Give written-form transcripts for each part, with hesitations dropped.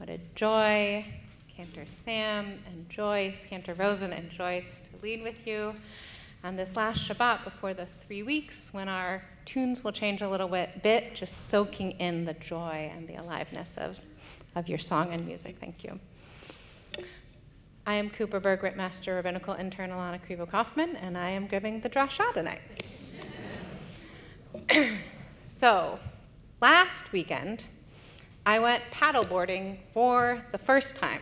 What a joy, Cantor Sam and Joyce, Cantor Rosen and Joyce, to lead with you on this last Shabbat before the 3 weeks when our tunes will change a little bit, just soaking in the joy and the aliveness of your song and music. Thank you. I am Cooper Berg, Master Rabbinical Intern Alana Krivo-Kaufman, and I am giving the Drashah tonight. So, last weekend, I went paddleboarding for the first time.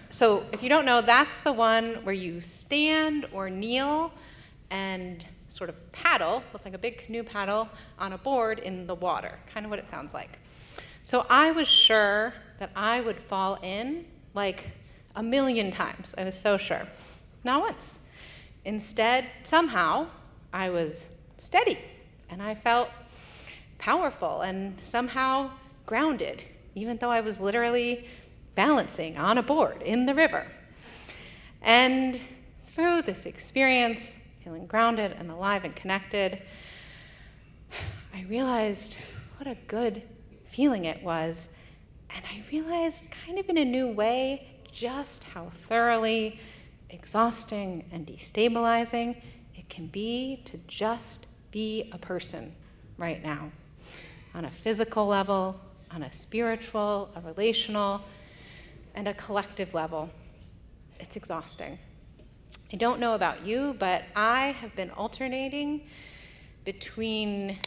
So, if you don't know, that's the one where you stand or kneel and sort of paddle with like a big canoe paddle on a board in the water, kind of what it sounds like. So I was sure that I would fall in like a million times. I was so sure. Not once. Instead, somehow, I was steady, and I felt powerful and somehow grounded, even though I was literally balancing on a board in the river. And through this experience, feeling grounded and alive and connected, I realized what a good feeling it was. And I realized kind of in a new way just how thoroughly exhausting and destabilizing it can be to just be a person right now, on a physical level, on a spiritual, a relational, and a collective level. It's exhausting. I don't know about you, but I have been alternating between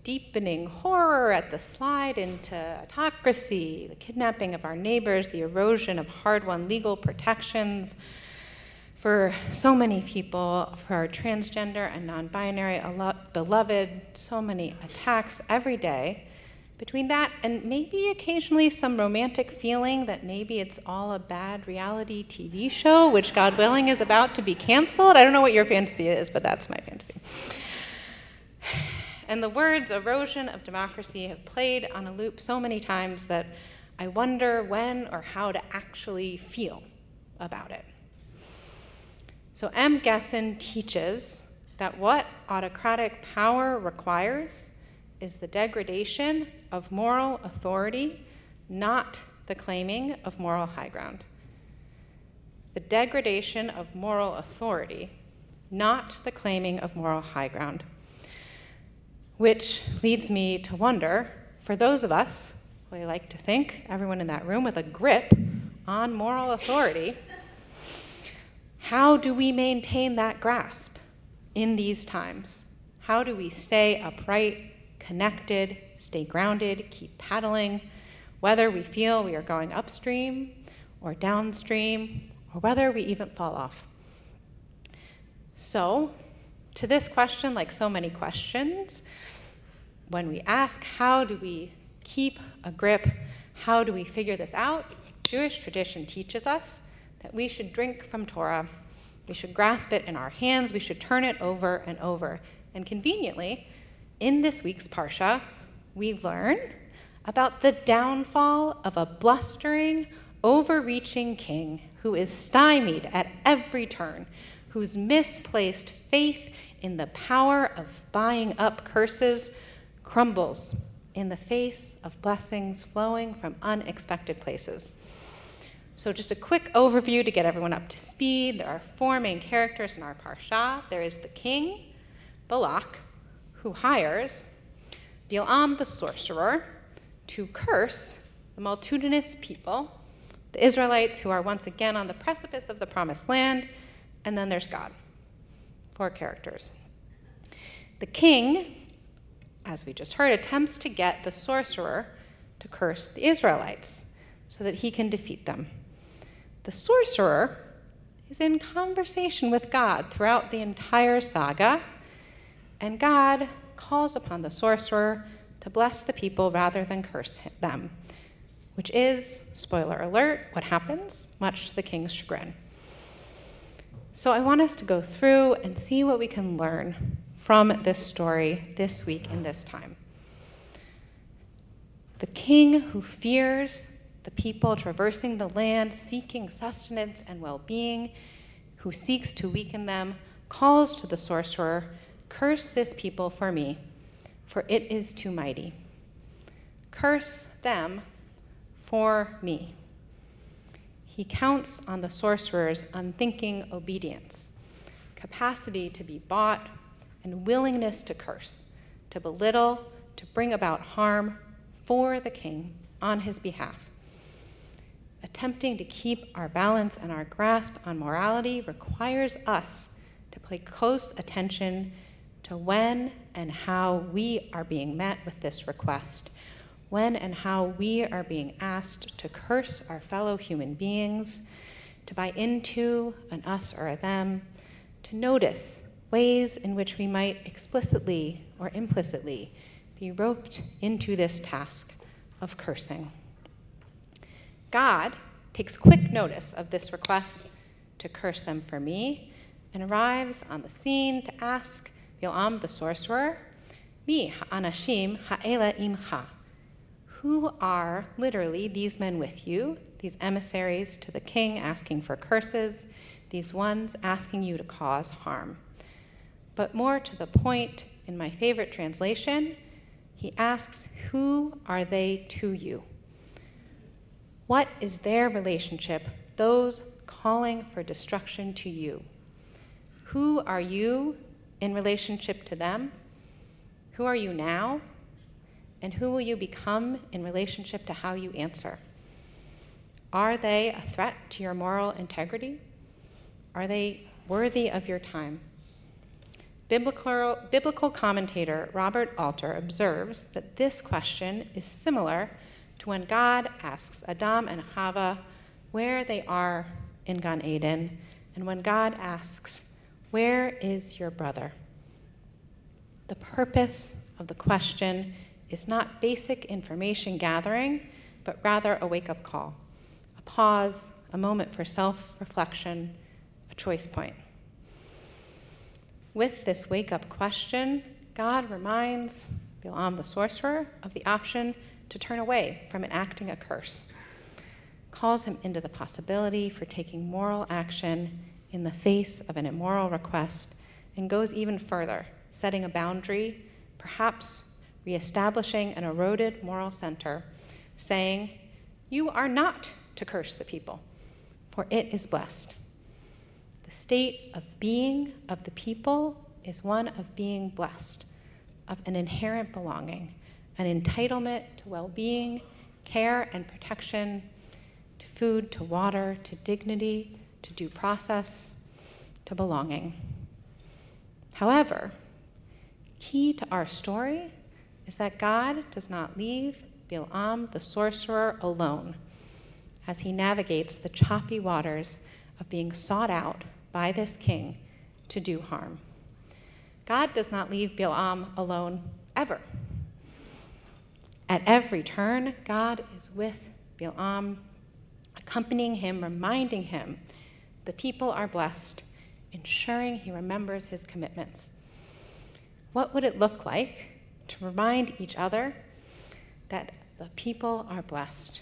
deepening horror at the slide into autocracy, the kidnapping of our neighbors, the erosion of hard-won legal protections for so many people, for our transgender and non-binary beloved, so many attacks every day. Between that and maybe occasionally some romantic feeling that maybe it's all a bad reality TV show, which God willing is about to be canceled. I don't know what your fantasy is, but that's my fantasy. And the words erosion of democracy have played on a loop so many times that I wonder when or how to actually feel about it. So M. Gesson teaches that what autocratic power requires is the degradation of moral authority, not the claiming of moral high ground. The degradation of moral authority, not the claiming of moral high ground. Which leads me to wonder, for those of us, who I like to think, everyone in that room with a grip on moral authority, how do we maintain that grasp in these times? How do we stay upright, connected, stay grounded, keep paddling, whether we feel we are going upstream or downstream, or whether we even fall off? So, to this question, like so many questions, when we ask how do we keep a grip, how do we figure this out, Jewish tradition teaches us that we should drink from Torah, we should grasp it in our hands, we should turn it over and over. And conveniently, in this week's Parsha, we learn about the downfall of a blustering, overreaching king who is stymied at every turn, whose misplaced faith in the power of buying up curses crumbles in the face of blessings flowing from unexpected places. So just a quick overview to get everyone up to speed. There are 4 main characters in our Parsha. There is the king, Balak, who hires Balaam the sorcerer to curse the multitudinous people, the Israelites who are once again on the precipice of the promised land, and then there's God. 4 characters. The king, as we just heard, attempts to get the sorcerer to curse the Israelites so that he can defeat them. The sorcerer is in conversation with God throughout the entire saga, and God calls upon the sorcerer to bless the people rather than curse them, which is, spoiler alert, what happens, much to the king's chagrin. So I want us to go through and see what we can learn from this story this week in this time. The king who fears the people traversing the land, seeking sustenance and well-being, who seeks to weaken them, calls to the sorcerer, "Curse this people for me, for it is too mighty." Curse them for me. He counts on the sorcerer's unthinking obedience, capacity to be bought, and willingness to curse, to belittle, to bring about harm for the king on his behalf. Attempting to keep our balance and our grasp on morality requires us to pay close attention to when and how we are being met with this request, when and how we are being asked to curse our fellow human beings, to buy into an us or a them, to notice ways in which we might explicitly or implicitly be roped into this task of cursing. God takes quick notice of this request to curse them for me and arrives on the scene to ask Bilam the sorcerer, Mi ha'anashim ha'ela imcha. Who are literally these men with you, these emissaries to the king asking for curses, these ones asking you to cause harm? But more to the point, in my favorite translation, he asks, who are they to you? What is their relationship, those calling for destruction to you? Who are you in relationship to them? Who are you now? And who will you become in relationship to how you answer? Are they a threat to your moral integrity? Are they worthy of your time? Biblical commentator Robert Alter observes that this question is similar to when God asks Adam and Chava where they are in Gan Eden, and when God asks, where is your brother? The purpose of the question is not basic information gathering, but rather a wake-up call, a pause, a moment for self-reflection, a choice point. With this wake-up question, God reminds Bilam the sorcerer of the option to turn away from enacting a curse, calls him into the possibility for taking moral action in the face of an immoral request, and goes even further, setting a boundary, perhaps reestablishing an eroded moral center, saying, you are not to curse the people, for it is blessed. The state of being of the people is one of being blessed, of an inherent belonging, an entitlement to well-being, care and protection, to food, to water, to dignity, to due process, to belonging. However, key to our story is that God does not leave Bilam the sorcerer alone as he navigates the choppy waters of being sought out by this king to do harm. God does not leave Bilam alone ever. At every turn, God is with Bilam, accompanying him, reminding him the people are blessed, ensuring he remembers his commitments. What would it look like to remind each other that the people are blessed,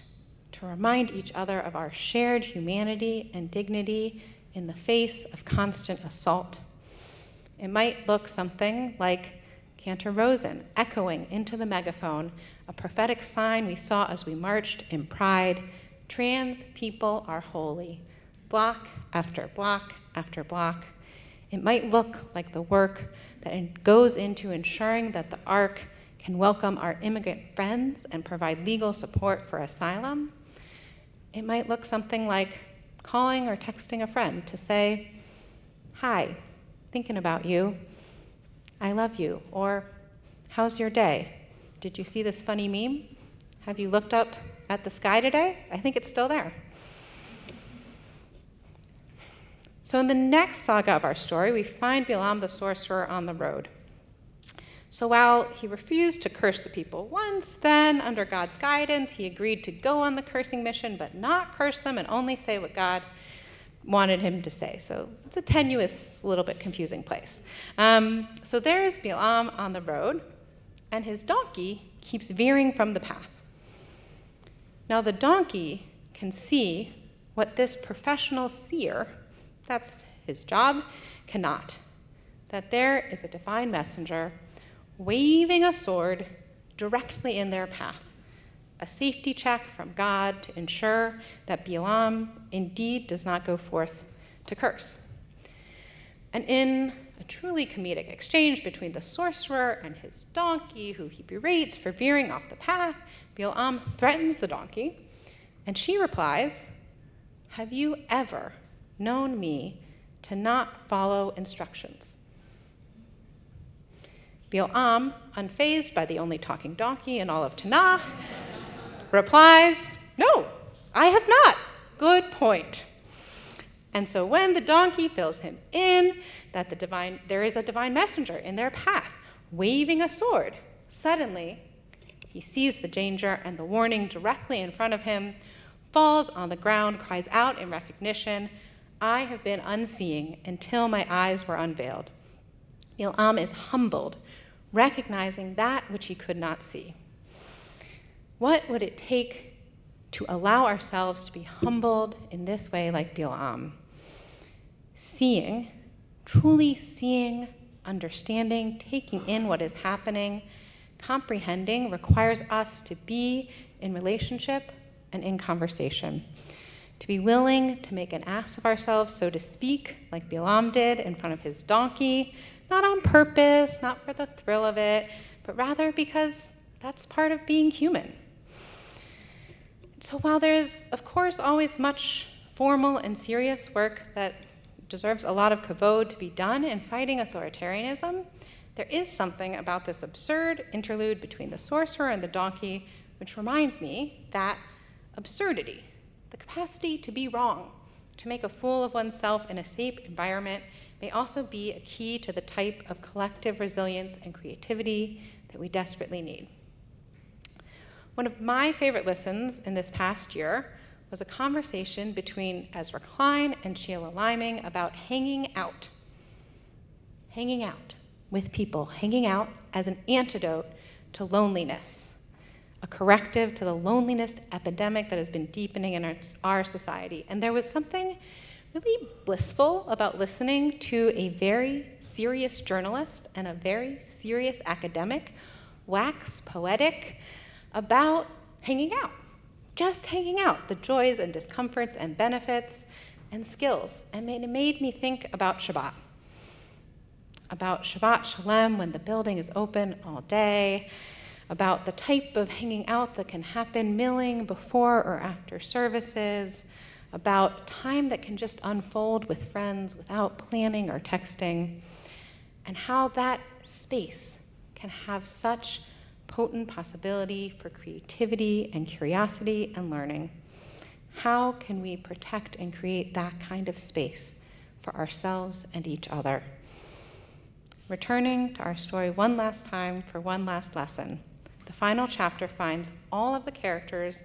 to remind each other of our shared humanity and dignity in the face of constant assault? It might look something like Cantor Rosen echoing into the megaphone a prophetic sign we saw as we marched in pride: trans people are holy, block after block after block. It might look like the work that goes into ensuring that the ARC can welcome our immigrant friends and provide legal support for asylum. It might look something like calling or texting a friend to say, hi, thinking about you, I love you, or how's your day? Did you see this funny meme? Have you looked up at the sky today? I think it's still there. So in the next saga of our story, we find Bilam the sorcerer on the road. So while he refused to curse the people once, then under God's guidance, he agreed to go on the cursing mission, but not curse them and only say what God wanted him to say. So it's a tenuous, little bit confusing place. So there's Bilam on the road, and his donkey keeps veering from the path. Now the donkey can see what this professional seer, that's his job, cannot. That there is a divine messenger waving a sword directly in their path, a safety check from God to ensure that Balaam indeed does not go forth to curse. And in a truly comedic exchange between the sorcerer and his donkey, who he berates for veering off the path, Balaam threatens the donkey, and she replies, "Have you ever known me to not follow instructions?" Balaam, unfazed by the only talking donkey in all of Tanakh, replies, "No, I have not. Good point." And so when the donkey fills him in that there is a divine messenger in their path, waving a sword, suddenly he sees the danger and the warning directly in front of him, falls on the ground, cries out in recognition, "I have been unseeing until my eyes were unveiled." Balaam is humbled, recognizing that which he could not see. What would it take to allow ourselves to be humbled in this way like Balaam? Seeing, truly seeing, understanding, taking in what is happening, comprehending requires us to be in relationship and in conversation, to be willing to make an ass of ourselves, so to speak, like Balaam did in front of his donkey, not on purpose, not for the thrill of it, but rather because that's part of being human. So while there's, of course, always much formal and serious work that deserves a lot of kavod to be done in fighting authoritarianism, there is something about this absurd interlude between the sorcerer and the donkey which reminds me that absurdity, the capacity to be wrong, to make a fool of oneself in a safe environment, may also be a key to the type of collective resilience and creativity that we desperately need. One of my favorite listens in this past year was a conversation between Ezra Klein and Sheila Liming about hanging out with people, hanging out as an antidote to loneliness, a corrective to the loneliness epidemic that has been deepening in our society. And there was something really blissful about listening to a very serious journalist and a very serious academic wax poetic about hanging out, just hanging out, the joys and discomforts and benefits and skills. And it made me think about Shabbat Shalem when the building is open all day, about the type of hanging out that can happen milling before or after services, about time that can just unfold with friends without planning or texting, and how that space can have such potent possibility for creativity and curiosity and learning. How can we protect and create that kind of space for ourselves and each other? Returning to our story one last time for one last lesson, the final chapter finds all of the characters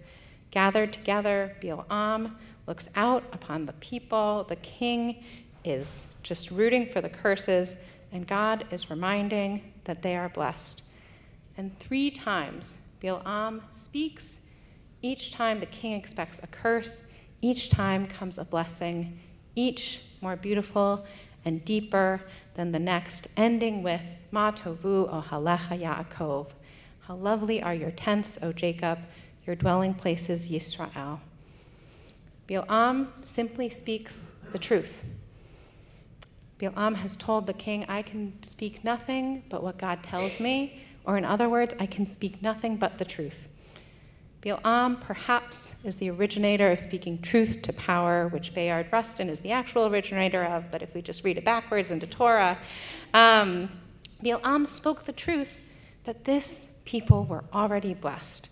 gathered together. Balaam looks out upon the people. The king is just rooting for the curses, and God is reminding that they are blessed. And 3 times Balaam speaks. Each time the king expects a curse. Each time comes a blessing, each more beautiful and deeper than the next, ending with Ma tovu ohalecha Yaakov. How lovely are your tents, O Jacob, your dwelling places, Yisrael. Balaam simply speaks the truth. Balaam has told the king, I can speak nothing but what God tells me, or in other words, I can speak nothing but the truth. Balaam perhaps is the originator of speaking truth to power, which Bayard Rustin is the actual originator of, but if we just read it backwards into Torah, Balaam spoke the truth that this people were already blessed.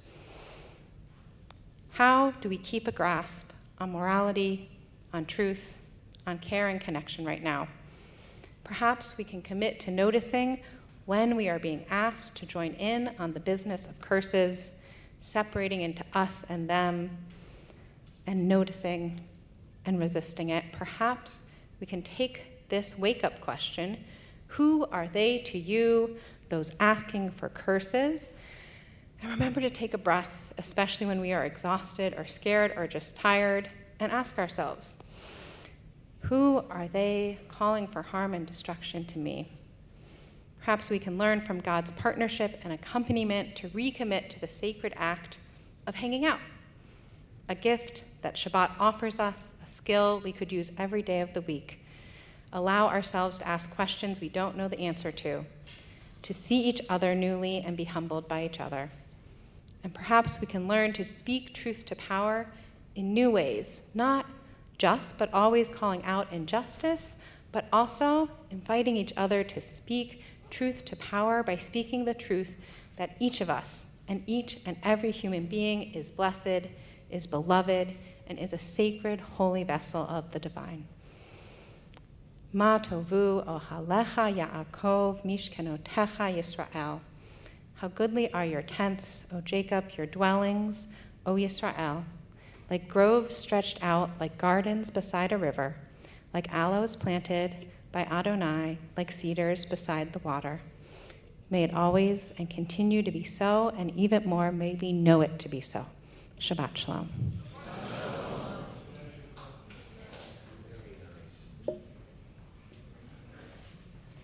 How do we keep a grasp on morality, on truth, on care and connection right now? Perhaps we can commit to noticing when we are being asked to join in on the business of curses, separating into us and them, and noticing and resisting it. Perhaps we can take this wake-up question, who are they to you, those asking for curses, and remember to take a breath, especially when we are exhausted or scared or just tired, and ask ourselves, who are they calling for harm and destruction to me? Perhaps we can learn from God's partnership and accompaniment to recommit to the sacred act of hanging out, a gift that Shabbat offers us, a skill we could use every day of the week. Allow ourselves to ask questions we don't know the answer to see each other newly and be humbled by each other. And perhaps we can learn to speak truth to power in new ways, not just, but always calling out injustice, but also inviting each other to speak truth to power by speaking the truth that each of us and each and every human being is blessed, is beloved, and is a sacred, holy vessel of the divine. Ma tovu ohalecha Yaakov mishkenotecha Yisrael. How goodly are your tents, O Jacob, your dwellings, O Yisrael, like groves stretched out, like gardens beside a river, like aloes planted by Adonai, like cedars beside the water. May it always and continue to be so, and even more, may we know it to be so. Shabbat Shalom.